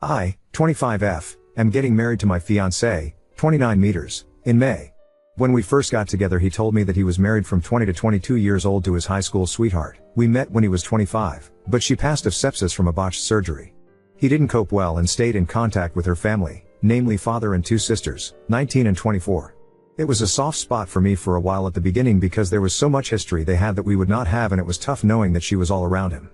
I, 25F, am getting married to my fiancé, 29 meters, in May. When we first got together he told me that he was married from 20 to 22 years old to his high school sweetheart. We met when he was 25, but she passed of sepsis from a botched surgery. He didn't cope well and stayed in contact with her family, namely father and two sisters, 19 and 24. It was a soft spot for me for a while at the beginning because there was so much history they had that we would not have, and it was tough knowing that she was all around him.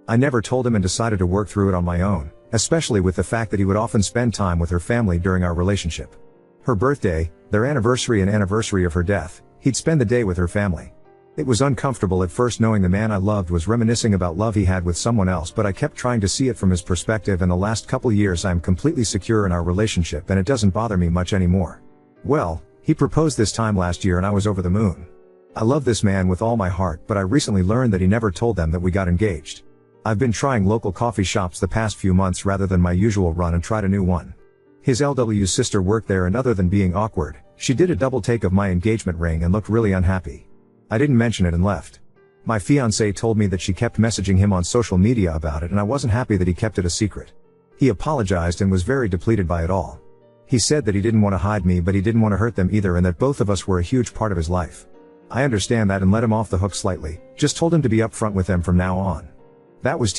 I never told him and decided to work through it on my own, especially with the fact that he would often spend time with her family during our relationship. Her birthday, their anniversary and anniversary of her death, he'd spend the day with her family. It was uncomfortable at first knowing the man I loved was reminiscing about love he had with someone else, but I kept trying to see it from his perspective, and the last couple years I'm completely secure in our relationship and it doesn't bother me much anymore. Well, he proposed this time last year and I was over the moon. I love this man with all my heart, but I recently learned that he never told them that we got engaged. I've been trying local coffee shops the past few months rather than my usual run and tried a new one. His LW's sister worked there, and other than being awkward, she did a double take of my engagement ring and looked really unhappy. I didn't mention it and left. My fiancé told me that she kept messaging him on social media about it, and I wasn't happy that he kept it a secret. He apologized and was very depleted by it all. He said that he didn't want to hide me, but he didn't want to hurt them either, and that both of us were a huge part of his life. I understand that and let him off the hook slightly, just told him to be upfront with them from now on. That was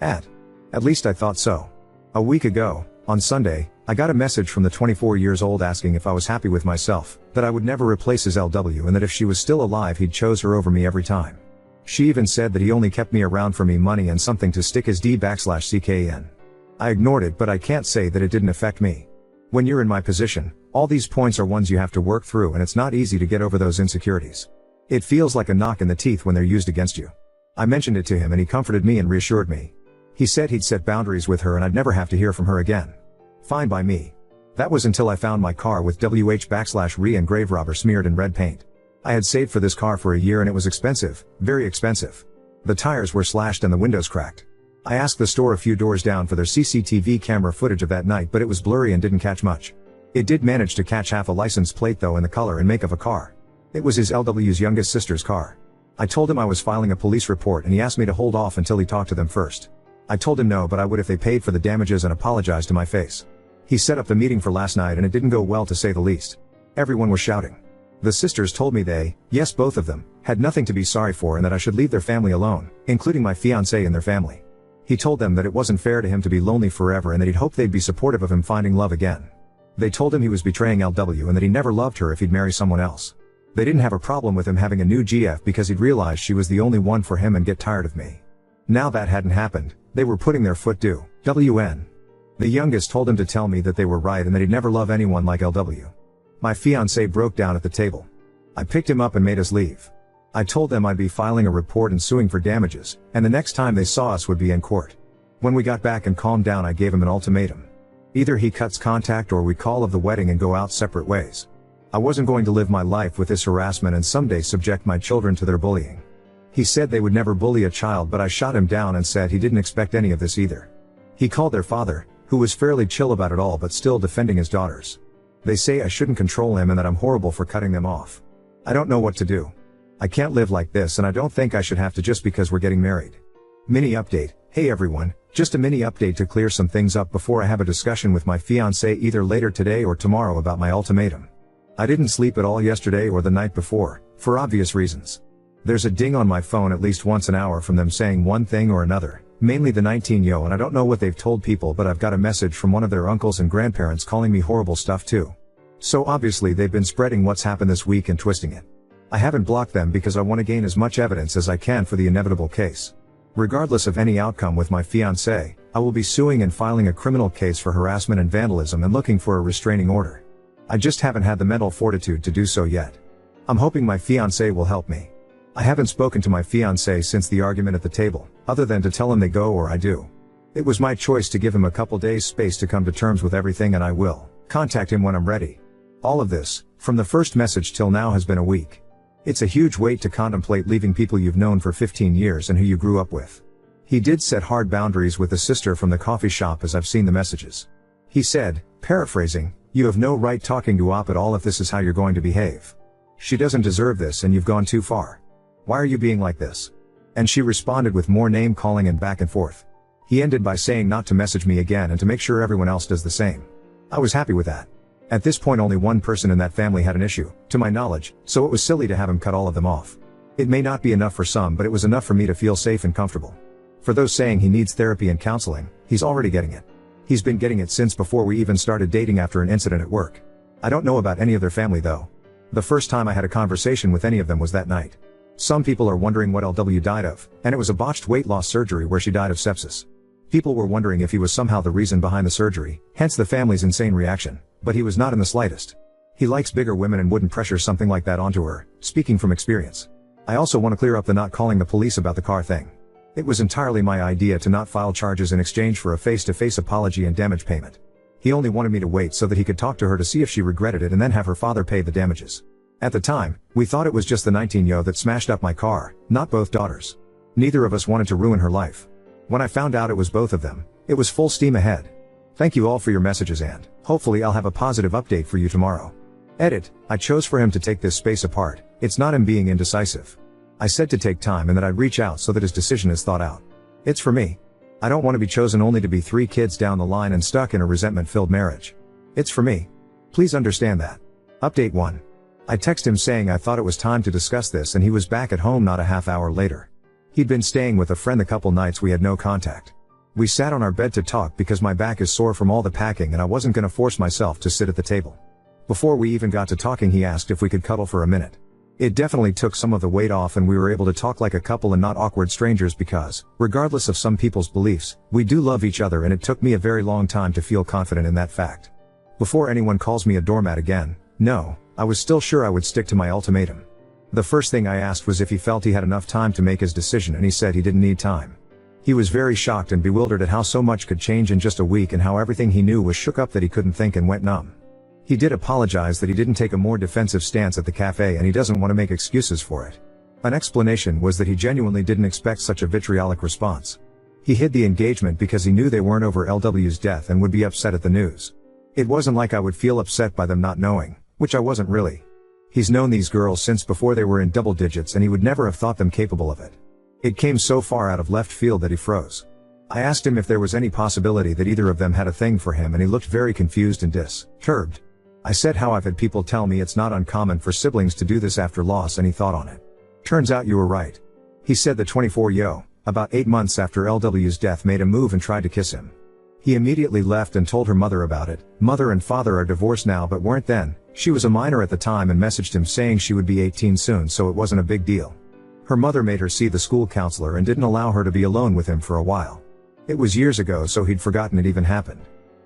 at least I thought so. A week ago, on Sunday, I got a message from the 24 years old asking if I was happy with myself, that I would never replace his LW, and that if she was still alive he'd chose her over me every time. She even said that he only kept me around for me money and something to stick his D/CK in. I ignored it, but I can't say that it didn't affect me. When you're in my position, all these points are ones you have to work through, and it's not easy to get over those insecurities. It feels like a knock in the teeth when they're used against you. I mentioned it to him and he comforted me and reassured me. He said he'd set boundaries with her and I'd never have to hear from her again. Fine by me. That was until I found my car with WH/re and grave robber smeared in red paint. I had saved for this car for a year and it was expensive, very expensive. The tires were slashed and the windows cracked. I asked the store a few doors down for their CCTV camera footage of that night, but it was blurry and didn't catch much. It did manage to catch half a license plate though, and the color and make of a car. It was his LW's youngest sister's car. I told him I was filing a police report and he asked me to hold off until he talked to them first. I told him no, but I would if they paid for the damages, and apologized to my face. He set up the meeting for last night and it didn't go well, to say the least. Everyone was shouting. The sisters told me they, yes both of them, had nothing to be sorry for and that I should leave their family alone, including my fiancé and their family. He told them that it wasn't fair to him to be lonely forever and that he'd hope they'd be supportive of him finding love again. They told him he was betraying LW and that he never loved her if he'd marry someone else. They didn't have a problem with him having a new GF because he'd realized she was the only one for him and get tired of me. Now that hadn't happened, they were putting their foot due. WN. The youngest told him to tell me that they were right and that he'd never love anyone like LW. My fiancé broke down at the table. I picked him up and made us leave. I told them I'd be filing a report and suing for damages, and the next time they saw us would be in court. When we got back and calmed down, I gave him an ultimatum. Either he cuts contact or we call of the wedding and go out separate ways. I wasn't going to live my life with this harassment and someday subject my children to their bullying. He said they would never bully a child, but I shot him down and said he didn't expect any of this either. He called their father, who was fairly chill about it all but still defending his daughters. They say I shouldn't control him and that I'm horrible for cutting them off. I don't know what to do. I can't live like this, and I don't think I should have to just because we're getting married. Mini update. Hey everyone, just a mini update to clear some things up before I have a discussion with my fiancé either later today or tomorrow about my ultimatum. I didn't sleep at all yesterday or the night before, for obvious reasons. There's a ding on my phone at least once an hour from them saying one thing or another, mainly the 19-yo, and I don't know what they've told people, but I've got a message from one of their uncles and grandparents calling me horrible stuff too. So obviously they've been spreading what's happened this week and twisting it. I haven't blocked them because I want to gain as much evidence as I can for the inevitable case. Regardless of any outcome with my fiancé, I will be suing and filing a criminal case for harassment and vandalism and looking for a restraining order. I just haven't had the mental fortitude to do so yet. I'm hoping my fiancé will help me. I haven't spoken to my fiancé since the argument at the table, other than to tell him they go or I do. It was my choice to give him a couple days space to come to terms with everything, and I will contact him when I'm ready. All of this, from the first message till now, has been a week. It's a huge weight to contemplate leaving people you've known for 15 years and who you grew up with. He did set hard boundaries with the sister from the coffee shop, as I've seen the messages. He said, paraphrasing, "You have no right talking to Op at all if this is how you're going to behave. She doesn't deserve this and you've gone too far. Why are you being like this?" And she responded with more name calling and back and forth. He ended by saying not to message me again and to make sure everyone else does the same. I was happy with that. At this point only one person in that family had an issue, to my knowledge, so it was silly to have him cut all of them off. It may not be enough for some, but it was enough for me to feel safe and comfortable. For those saying he needs therapy and counseling, he's already getting it. He's been getting it since before we even started dating after an incident at work. I don't know about any of their family though. The first time I had a conversation with any of them was that night. Some people are wondering what LW died of, and it was a botched weight loss surgery where she died of sepsis. People were wondering if he was somehow the reason behind the surgery, hence the family's insane reaction, but he was not in the slightest. He likes bigger women and wouldn't pressure something like that onto her, speaking from experience. I also want to clear up the not calling the police about the car thing. It was entirely my idea to not file charges in exchange for a face-to-face apology and damage payment. He only wanted me to wait so that he could talk to her to see if she regretted it and then have her father pay the damages. At the time, we thought it was just the 19-year-old that smashed up my car, not both daughters. Neither of us wanted to ruin her life. When I found out it was both of them, it was full steam ahead. Thank you all for your messages and, hopefully I'll have a positive update for you tomorrow. Edit, I chose for him to take this space apart, it's not him being indecisive. I said to take time and that I'd reach out so that his decision is thought out. It's for me. I don't want to be chosen only to be 3 kids down the line and stuck in a resentment-filled marriage. It's for me. Please understand that. Update 1. I texted him saying I thought it was time to discuss this and he was back at home not a half hour later. He'd been staying with a friend the couple nights we had no contact. We sat on our bed to talk because my back is sore from all the packing and I wasn't gonna force myself to sit at the table. Before we even got to talking he asked if we could cuddle for a minute. It definitely took some of the weight off and we were able to talk like a couple and not awkward strangers because, regardless of some people's beliefs, we do love each other and it took me a very long time to feel confident in that fact. Before anyone calls me a doormat again, no, I was still sure I would stick to my ultimatum. The first thing I asked was if he felt he had enough time to make his decision and he said he didn't need time. He was very shocked and bewildered at how so much could change in just a week and how everything he knew was shook up that he couldn't think and went numb. He did apologize that he didn't take a more defensive stance at the cafe and he doesn't want to make excuses for it. An explanation was that he genuinely didn't expect such a vitriolic response. He hid the engagement because he knew they weren't over LW's death and would be upset at the news. It wasn't like I would feel upset by them not knowing, which I wasn't really. He's known these girls since before they were in double digits and he would never have thought them capable of it. It came so far out of left field that he froze. I asked him if there was any possibility that either of them had a thing for him and he looked very confused and disturbed. I said how I've had people tell me it's not uncommon for siblings to do this after loss and he thought on it. Turns out you were right. He said the 24-year-old, about 8 months after LW's death made a move and tried to kiss him. He immediately left and told her mother about it. Mother and father are divorced now but weren't then. She was a minor at the time and messaged him saying she would be 18 soon so it wasn't a big deal. Her mother made her see the school counselor and didn't allow her to be alone with him for a while. It was years ago so he'd forgotten it even happened.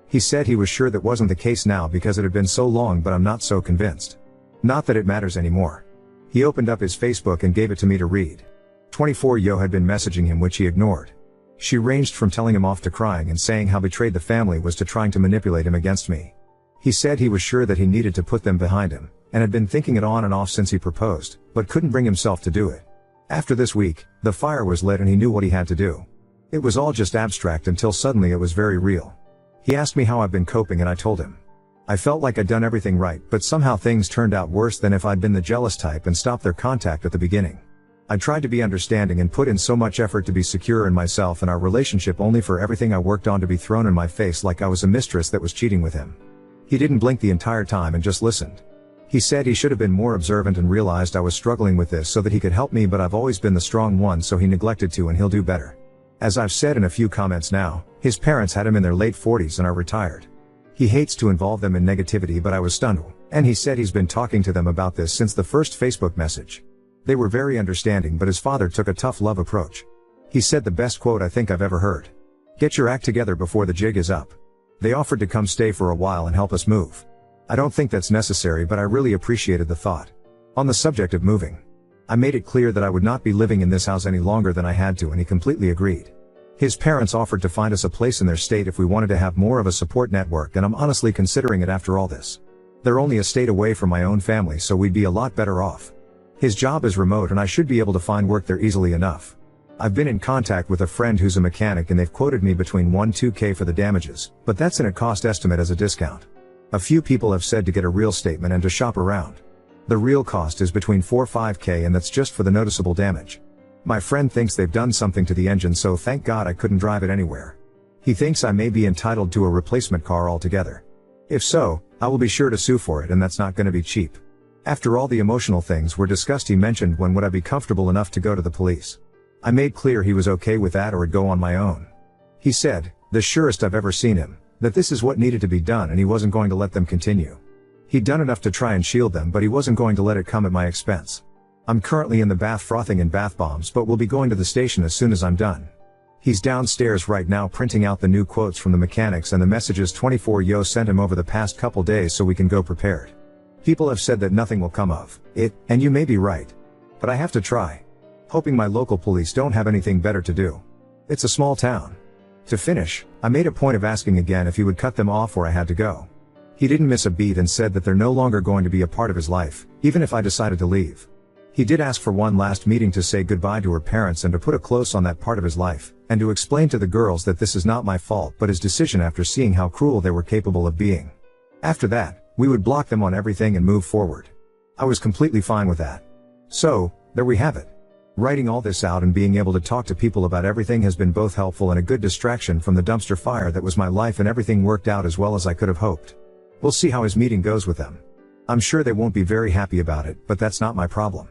He said he was sure that wasn't the case now because it had been so long but I'm not so convinced. Not that it matters anymore. He opened up his Facebook and gave it to me to read. 24-year-old had been messaging him which he ignored. She ranged from telling him off to crying and saying how betrayed the family was to trying to manipulate him against me. He said he was sure that he needed to put them behind him, and had been thinking it on and off since he proposed, but couldn't bring himself to do it. After this week, the fire was lit and he knew what he had to do. It was all just abstract until suddenly it was very real. He asked me how I've been coping and I told him. I felt like I'd done everything right but somehow things turned out worse than if I'd been the jealous type and stopped their contact at the beginning. I tried to be understanding and put in so much effort to be secure in myself and our relationship only for everything I worked on to be thrown in my face like I was a mistress that was cheating with him. He didn't blink the entire time and just listened. He said he should have been more observant and realized I was struggling with this so that he could help me but I've always been the strong one so he neglected to and he'll do better. As I've said in a few comments now, his parents had him in their late 40s and are retired. He hates to involve them in negativity but I was stunned, and he said he's been talking to them about this since the first Facebook message. They were very understanding but his father took a tough love approach. He said the best quote I think I've ever heard. Get your act together before the jig is up. They offered to come stay for a while and help us move. I don't think that's necessary but I really appreciated the thought. On the subject of moving, I made it clear that I would not be living in this house any longer than I had to and he completely agreed. His parents offered to find us a place in their state if we wanted to have more of a support network and I'm honestly considering it after all this. They're only a state away from my own family so we'd be a lot better off. His job is remote and I should be able to find work there easily enough. I've been in contact with a friend who's a mechanic and they've quoted me between 1-2K for the damages, but that's in a cost estimate as a discount. A few people have said to get a real statement and to shop around. The real cost is between 4-5K and that's just for the noticeable damage. My friend thinks they've done something to the engine, so thank God I couldn't drive it anywhere. He thinks I may be entitled to a replacement car altogether. If so, I will be sure to sue for it, and that's not going to be cheap. After all the emotional things were discussed, he mentioned when would I be comfortable enough to go to the police. I made clear he was okay with that or would go on my own. He said, the surest I've ever seen him, that this is what needed to be done and he wasn't going to let them continue. He'd done enough to try and shield them, but he wasn't going to let it come at my expense. I'm currently in the bath frothing in bath bombs, but will be going to the station as soon as I'm done. He's downstairs right now printing out the new quotes from the mechanics and the messages 24yo sent him over the past couple days so we can go prepared. People have said that nothing will come of it, and you may be right. But I have to try. Hoping my local police don't have anything better to do. It's a small town. To finish, I made a point of asking again if he would cut them off or I had to go. He didn't miss a beat and said that they're no longer going to be a part of his life, even if I decided to leave. He did ask for one last meeting to say goodbye to her parents and to put a close on that part of his life, and to explain to the girls that this is not my fault but his decision after seeing how cruel they were capable of being. After that, we would block them on everything and move forward. I was completely fine with that. So, there we have it. Writing all this out and being able to talk to people about everything has been both helpful and a good distraction from the dumpster fire that was my life, and everything worked out as well as I could have hoped. We'll see how his meeting goes with them. I'm sure they won't be very happy about it, but that's not my problem.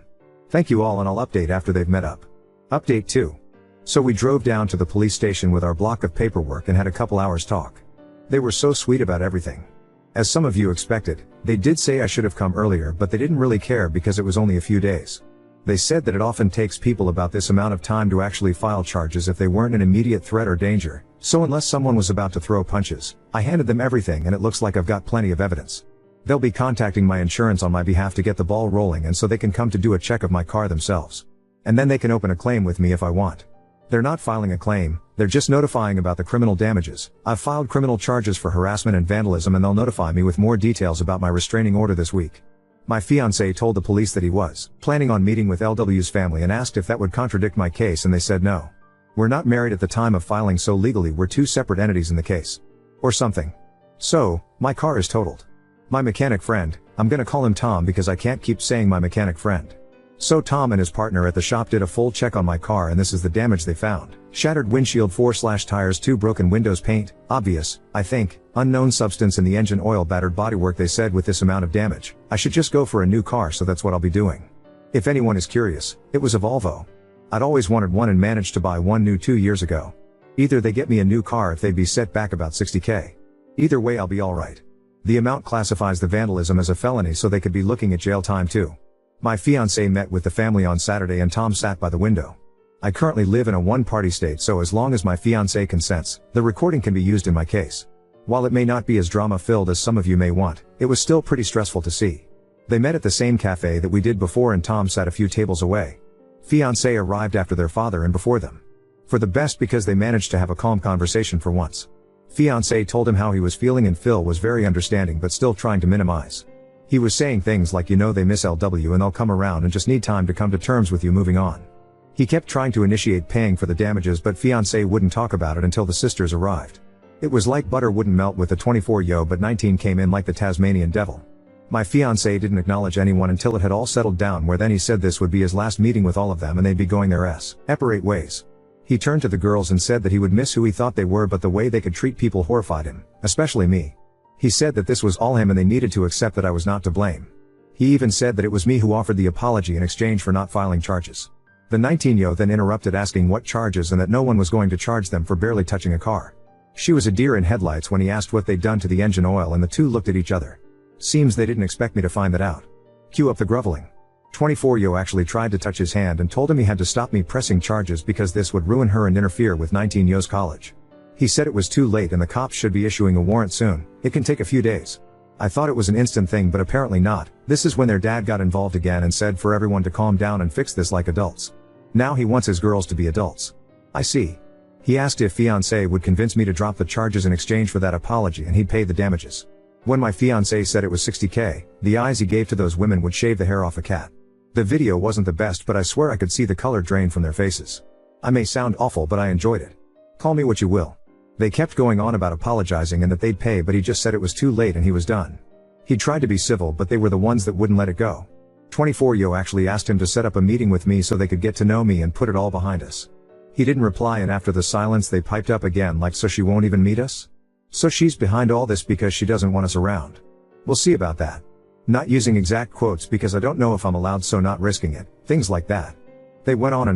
Thank you all, and I'll update after they've met up. Update 2. So we drove down to the police station with our block of paperwork and had a couple hours talk. They were so sweet about everything. As some of you expected, they did say I should have come earlier, but they didn't really care because it was only a few days. They said that it often takes people about this amount of time to actually file charges if they weren't an immediate threat or danger, so unless someone was about to throw punches, I handed them everything and it looks like I've got plenty of evidence. They'll be contacting my insurance on my behalf to get the ball rolling and so they can come to do a check of my car themselves. And then they can open a claim with me if I want. They're not filing a claim, they're just notifying about the criminal damages. I've filed criminal charges for harassment and vandalism and they'll notify me with more details about my restraining order this week. My fiancé told the police that he was planning on meeting with LW's family and asked if that would contradict my case, and they said no. We're not married at the time of filing, so legally we're two separate entities in the case. Or something. So, my car is totaled. My mechanic friend, I'm gonna call him Tom because I can't keep saying my mechanic friend. So Tom and his partner at the shop did a full check on my car, and this is the damage they found. Shattered windshield, 4/tires, 2 broken windows, paint, obvious, I think, unknown substance in the engine oil, battered bodywork. They said with this amount of damage, I should just go for a new car, so that's what I'll be doing. If anyone is curious, it was a Volvo. I'd always wanted one and managed to buy one new 2 years ago. Either they get me a new car if they'd be set back about 60k. Either way I'll be alright. The amount classifies the vandalism as a felony, so they could be looking at jail time too. My fiancé met with the family on Saturday and Tom sat by the window. I currently live in a one-party state, so as long as my fiancé consents, the recording can be used in my case. While it may not be as drama-filled as some of you may want, it was still pretty stressful to see. They met at the same cafe that we did before and Tom sat a few tables away. Fiancé arrived after their father and before them. For the best, because they managed to have a calm conversation for once. Fiancé told him how he was feeling and Phil was very understanding but still trying to minimize. He was saying things like, you know, they miss LW and they'll come around and just need time to come to terms with you moving on. He kept trying to initiate paying for the damages, but fiancé wouldn't talk about it until the sisters arrived. It was like butter wouldn't melt with the 24yo, but 19 came in like the Tasmanian devil. My fiancé didn't acknowledge anyone until it had all settled down, where then he said this would be his last meeting with all of them and they'd be going their separate ways. He turned to the girls and said that he would miss who he thought they were, but the way they could treat people horrified him, especially me. He said that this was all him and they needed to accept that I was not to blame. He even said that it was me who offered the apology in exchange for not filing charges. The 19yo then interrupted asking what charges and that no one was going to charge them for barely touching a car. She was a deer in headlights when he asked what they'd done to the engine oil, and the two looked at each other. Seems they didn't expect me to find that out. Cue up the groveling. 24yo actually tried to touch his hand and told him he had to stop me pressing charges because this would ruin her and interfere with 19yo's college. He said it was too late and the cops should be issuing a warrant soon. It can take a few days. I thought it was an instant thing, but apparently not. This is when their dad got involved again and said for everyone to calm down and fix this like adults. Now he wants his girls to be adults. I see. He asked if fiancé would convince me to drop the charges in exchange for that apology and he'd pay the damages. When my fiancé said it was 60k, the eyes he gave to those women would shave the hair off a cat. The video wasn't the best, but I swear I could see the color drain from their faces. I may sound awful, but I enjoyed it. Call me what you will. They kept going on about apologizing and that they'd pay, but he just said it was too late and he was done. He tried to be civil, but they were the ones that wouldn't let it go. 24 actually asked him to set up a meeting with me so they could get to know me and put it all behind us. He didn't reply, and after the silence they piped up again like, so she won't even meet us? So she's behind all this because she doesn't want us around. We'll see about that. Not using exact quotes because I don't know if I'm allowed, so not risking it, things like that. They went on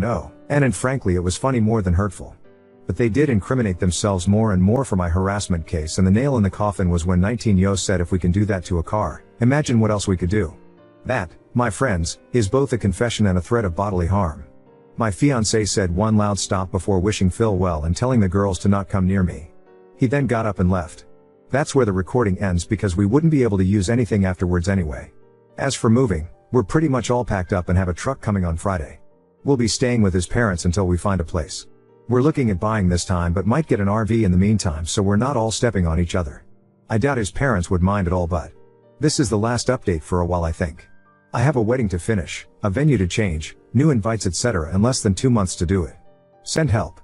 and frankly it was funny more than hurtful. But they did incriminate themselves more and more for my harassment case, and the nail in the coffin was when 19 said if we can do that to a car, imagine what else we could do. That, my friends, is both a confession and a threat of bodily harm. My fiancé said one loud stop before wishing Phil well and telling the girls to not come near me. He then got up and left. That's where the recording ends because we wouldn't be able to use anything afterwards anyway. As for moving, we're pretty much all packed up and have a truck coming on Friday. We'll be staying with his parents until we find a place. We're looking at buying this time but might get an RV in the meantime so we're not all stepping on each other. I doubt his parents would mind at all, but this is the last update for a while, I think. I have a wedding to finish, a venue to change, new invites etc. and less than 2 months to do it. Send help.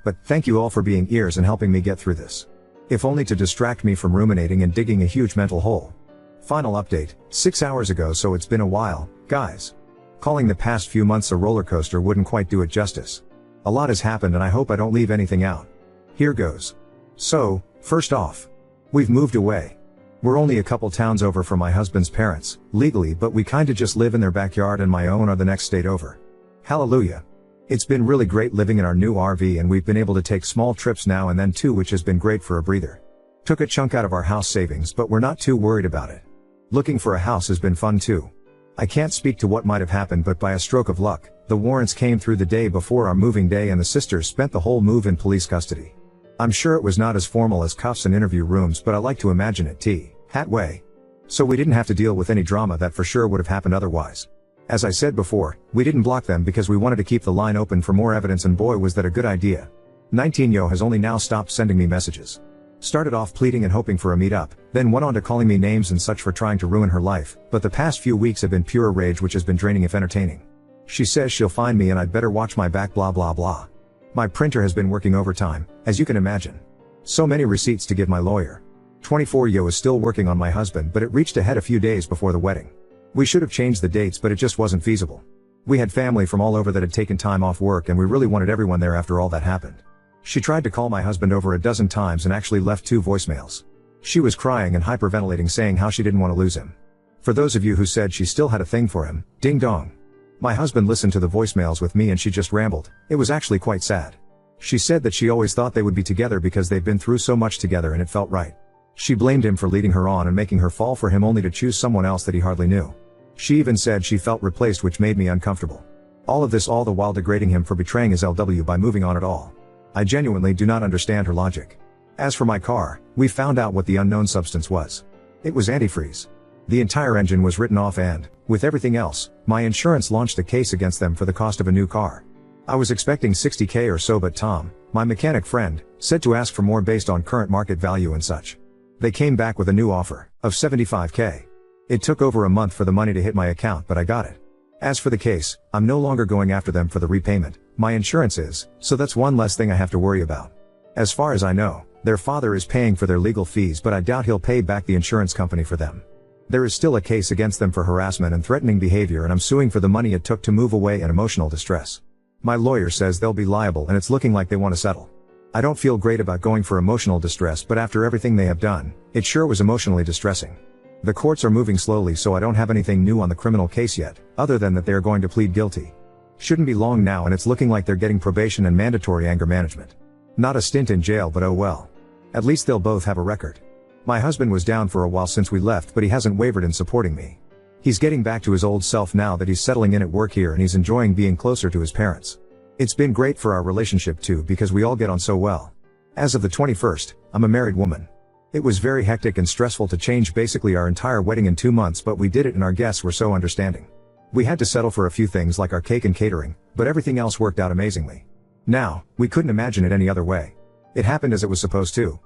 But thank you all for being ears and helping me get through this. If only to distract me from ruminating and digging a huge mental hole. Final update, 6 hours ago, so it's been a while, guys. Calling the past few months a roller coaster wouldn't quite do it justice. A lot has happened and I hope I don't leave anything out. Here goes. So, first off, we've moved away. We're only a couple towns over from my husband's parents, legally, but we kinda just live in their backyard and my own are the next state over. Hallelujah. It's been really great living in our new RV and we've been able to take small trips now and then too, which has been great for a breather. Took a chunk out of our house savings but we're not too worried about it. Looking for a house has been fun too. I can't speak to what might have happened, but by a stroke of luck, the warrants came through the day before our moving day and the sisters spent the whole move in police custody. I'm sure it was not as formal as cuffs and interview rooms, but I like to imagine it hat way. So we didn't have to deal with any drama that for sure would have happened otherwise. As I said before, we didn't block them because we wanted to keep the line open for more evidence, and boy was that a good idea. 19 has only now stopped sending me messages. Started off pleading and hoping for a meet-up, then went on to calling me names and such for trying to ruin her life, but the past few weeks have been pure rage, which has been draining if entertaining. She says she'll find me and I'd better watch my back, blah blah blah. My printer has been working overtime, as you can imagine. So many receipts to give my lawyer. 24 is still working on my husband, but it reached ahead a few days before the wedding. We should have changed the dates, but it just wasn't feasible. We had family from all over that had taken time off work and we really wanted everyone there after all that happened. She tried to call my husband over a dozen times and actually left 2 voicemails. She was crying and hyperventilating, saying how she didn't want to lose him. For those of you who said she still had a thing for him, ding dong. My husband listened to the voicemails with me and she just rambled. It was actually quite sad. She said that she always thought they would be together because they've been through so much together and it felt right. She blamed him for leading her on and making her fall for him only to choose someone else that he hardly knew. She even said she felt replaced, which made me uncomfortable. All of this all the while degrading him for betraying his LW by moving on at all. I genuinely do not understand her logic. As for my car, we found out what the unknown substance was. It was antifreeze. The entire engine was written off and, with everything else, my insurance launched a case against them for the cost of a new car. I was expecting $60,000 or so, but Tom, my mechanic friend, said to ask for more based on current market value and such. They came back with a new offer of $75,000. It took over a month for the money to hit my account, but I got it. As for the case, I'm no longer going after them for the repayment. My insurance is, so that's one less thing I have to worry about. As far as I know, their father is paying for their legal fees, but I doubt he'll pay back the insurance company for them. There is still a case against them for harassment and threatening behavior, and I'm suing for the money it took to move away and emotional distress. My lawyer says they'll be liable and it's looking like they want to settle. I don't feel great about going for emotional distress, but after everything they have done, it sure was emotionally distressing. The courts are moving slowly, so I don't have anything new on the criminal case yet, other than that they are going to plead guilty. Shouldn't be long now, and it's looking like they're getting probation and mandatory anger management. Not a stint in jail, but oh well. At least they'll both have a record. My husband was down for a while since we left, but he hasn't wavered in supporting me. He's getting back to his old self now that he's settling in at work here, and he's enjoying being closer to his parents. It's been great for our relationship too, because we all get on so well. As of the 21st, I'm a married woman. It was very hectic and stressful to change basically our entire wedding in 2 months, but we did it and our guests were so understanding. We had to settle for a few things like our cake and catering, but everything else worked out amazingly. Now, we couldn't imagine it any other way. It happened as it was supposed to.